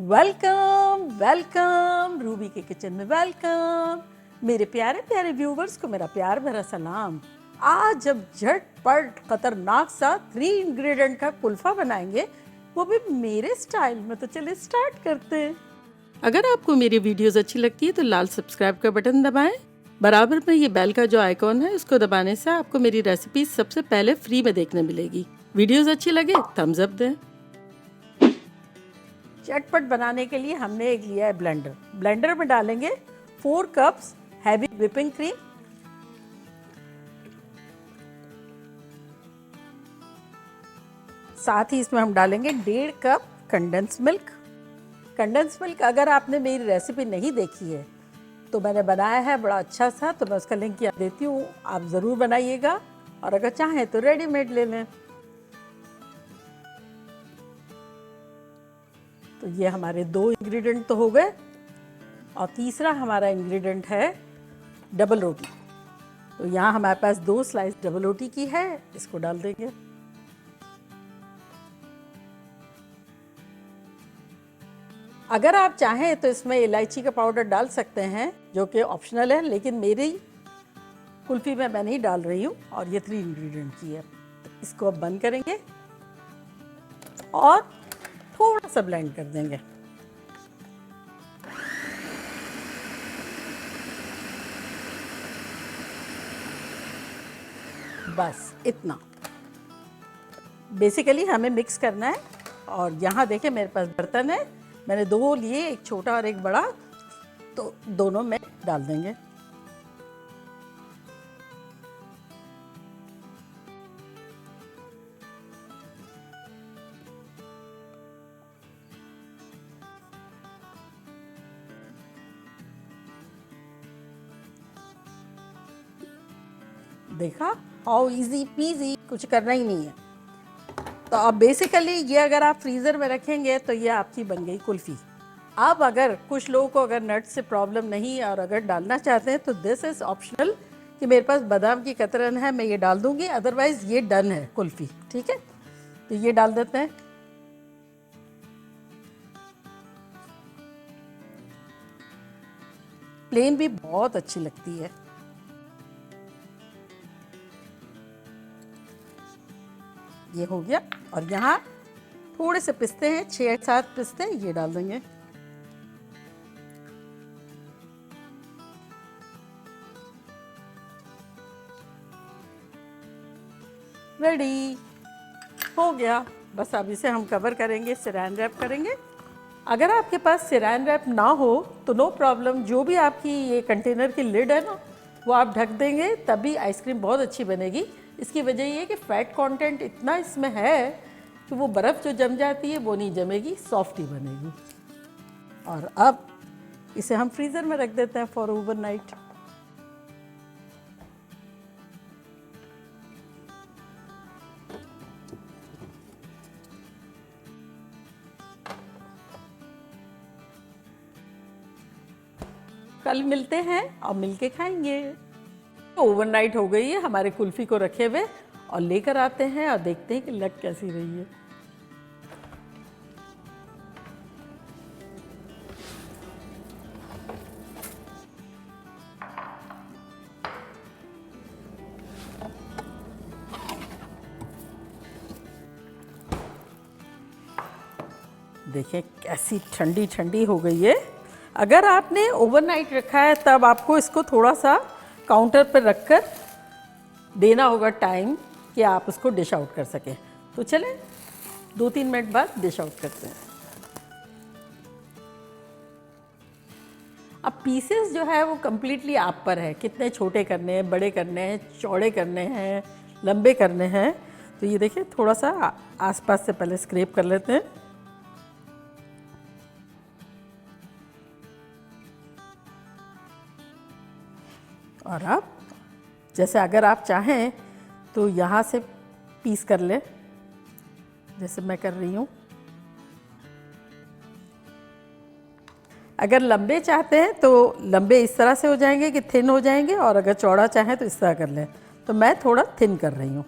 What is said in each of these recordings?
Welcome welcome Ruby के kitchen में welcome. मेरे प्यारे प्यारे व्यूवर्स को मेरा प्यार भरा सलाम। आज जब झटपट खतरनाक सा 3 इंग्रेडिएंट का कुल्फा बनाएंगे, वो भी मेरे स्टाइल में। तो चलिए स्टार्ट करते हैं। अगर आपको मेरी वीडियोस अच्छी लगती है तो लाल सब्सक्राइब का बटन दबाएं। बराबर में ये बेल का जो आइकॉन है उसको दबाने से आपको मेरी रेसिपी सबसे पहले फ्री में देखने मिलेगी। वीडियोस अच्छी लगे थम्स अप दें। चटपट बनाने के लिए हमने एक लिया है ब्लेंडर। ब्लेंडर में डालेंगे 4 कप्स हैवी व्हिपिंग क्रीम, साथ ही इसमें हम डालेंगे 1.5 cup condense milk. Condense milk अगर आपने मेरी रेसिपी नहीं देखी है तो मैंने बनाया है बड़ा अच्छा सा, तो मैं उसका लिंक यहाँ देती हूँ, आप ज़रूर बनाइएगा। और अगर चाहें तो रेडीमेड ले लें। तो ये हमारे 2 इंग्रेडिएंट तो हो गए, और तीसरा हमारा इंग्रेडिएंट है डबल रोटी। तो यहाँ हमारे पास 2 स्लाइस डबल रोटी की है, इसको डाल देंगे। अगर आप चाहें तो इसमें इलायची का पाउडर डाल सकते हैं, जो कि ऑप्शनल है, लेकिन मेरी कुल्फी में मैं नहीं डाल रही हूँ। और ये 3 इंग्रेडिएंट की है। तो इसको अब बंद करेंगे और थोड़ा सा ब्लेंड कर देंगे। बस इतना बेसिकली हमें मिक्स करना है। और यहाँ देखें मेरे पास बर्तन है, मैंने 2 लिए, एक छोटा और एक बड़ा, तो दोनों में डाल देंगे। देखा, हाउ इजी पीजी, कुछ करना ही नहीं है। तो अब बेसिकली ये अगर आप फ्रीज़र में रखेंगे तो ये आपकी बन गई कुल्फ़ी। अब अगर कुछ लोगों को अगर नट से प्रॉब्लम नहीं है और अगर डालना चाहते हैं तो दिस इज़ ऑप्शनल, कि मेरे पास बादाम की कतरन है, मैं ये डाल दूंगी, अदरवाइज़ ये डन है कुल्फ़ी। ठीक है, तो ये डाल देते हैं। प्लेन भी बहुत अच्छी लगती है। ये हो गया। और यहाँ थोड़े से पिस्ते हैं, 6-7 पिस्ते, ये डाल देंगे। रेडी हो गया। बस अब इसे हम कवर करेंगे, सिरैन रैप करेंगे। अगर आपके पास सिरैन रैप ना हो तो नो प्रॉब्लम, जो भी आपकी ये कंटेनर की लिड है ना, वो आप ढक देंगे, तभी आइसक्रीम बहुत अच्छी बनेगी। इसकी वजह ये है कि फैट कंटेंट इतना इसमें है कि वो बर्फ़ जो जम जाती है वो नहीं जमेगी, सॉफ्ट ही बनेगी। और अब इसे हम फ्रीज़र में रख देते हैं फॉर ओवरनाइट। कल मिलते हैं और मिलके खाएंगे। ओवरनाइट हो गई है हमारे कुल्फ़ी को रखे हुए, और लेकर आते हैं और देखते हैं कि लग कैसी रही है। देखें कैसी ठंडी ठंडी हो गई है। अगर आपने ओवरनाइट रखा है तब आपको इसको थोड़ा सा काउंटर पर रखकर देना होगा टाइम, कि आप उसको डिश आउट कर सकें। तो चलें 2-3 मिनट बाद डिश आउट करते हैं। अब पीसेस जो है वो कम्प्लीटली आप पर है, कितने छोटे करने हैं, बड़े करने हैं, चौड़े करने हैं, लंबे करने हैं। तो ये देखिए, थोड़ा सा आसपास से पहले स्क्रैप कर लेते हैं। और अब जैसे अगर आप चाहें तो यहाँ से पीस कर लें, जैसे मैं कर रही हूँ। अगर लंबे चाहते हैं तो लंबे इस तरह से हो जाएंगे कि थिन हो जाएंगे, और अगर चौड़ा चाहें तो इस तरह कर लें। तो मैं थोड़ा थिन कर रही हूँ।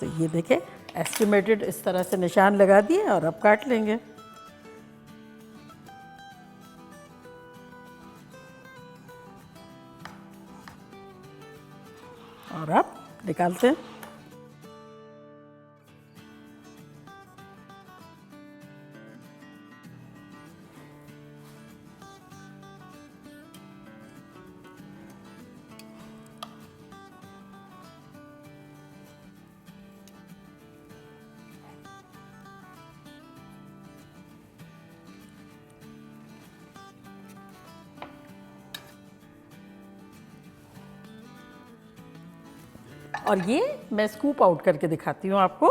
तो ये देखें, एस्टिमेटेड इस तरह से निशान लगा दिए और अब काट लेंगे। और अब निकालते हैं। और ये मैं स्कूप आउट करके दिखाती हूँ आपको।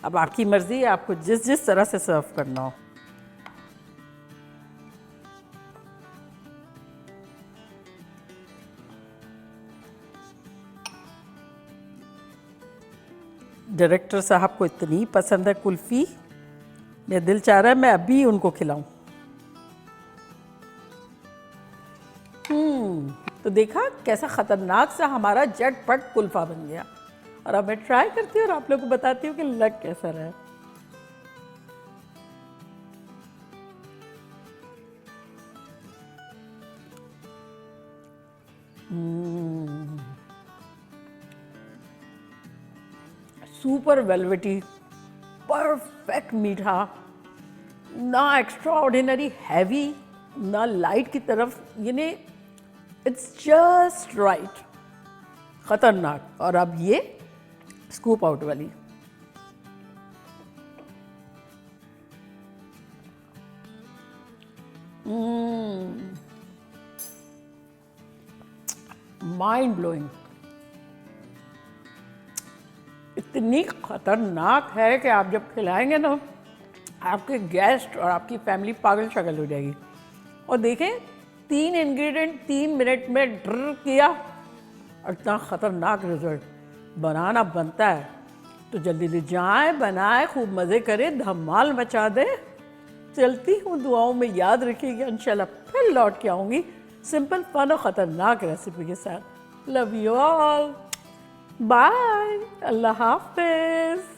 अब आपकी मर्ज़ी है आपको जिस जिस तरह से सर्व करना हो। डायरेक्टर साहब को इतनी पसंद है कुल्फ़ी, मेरा दिल चाह रहा है मैं अभी उनको खिलाऊं। तो देखा कैसा ख़तरनाक सा हमारा झटपट कुल्फ़ा बन गया। और अब मैं ट्राई करती हूँ और आप लोगों को बताती हूँ कि लग कैसा रहा है। सुपर वेलवेटी, परफेक्ट मीठा, ना एक्स्ट्रा ऑर्डिनरी हैवी, ना लाइट की तरफ, यानी इट्स जस्ट राइट, ख़तरनाक। और अब ये स्कूप आउट वाली। माइंड ब्लोइंग, इतनी खतरनाक है कि आप जब खिलाएंगे ना आपके गेस्ट और आपकी फैमिली पागल शगल हो जाएगी। और देखें 3 इंग्रेडिएंट 3 मिनट में ड्र किया और इतना ख़तरनाक रिजल्ट। बनाना बनता है तो जल्दी जल्दी जाएं, बनाएं, खूब मज़े करें, धमाल मचा दें। चलती हूँ, दुआओं में याद रखिएगा। इंशाल्लाह फिर लौट के आऊँगी सिंपल फन और ख़तरनाक रेसिपी के साथ। लव यू ऑल, बाय, अल्लाह हाफिज़।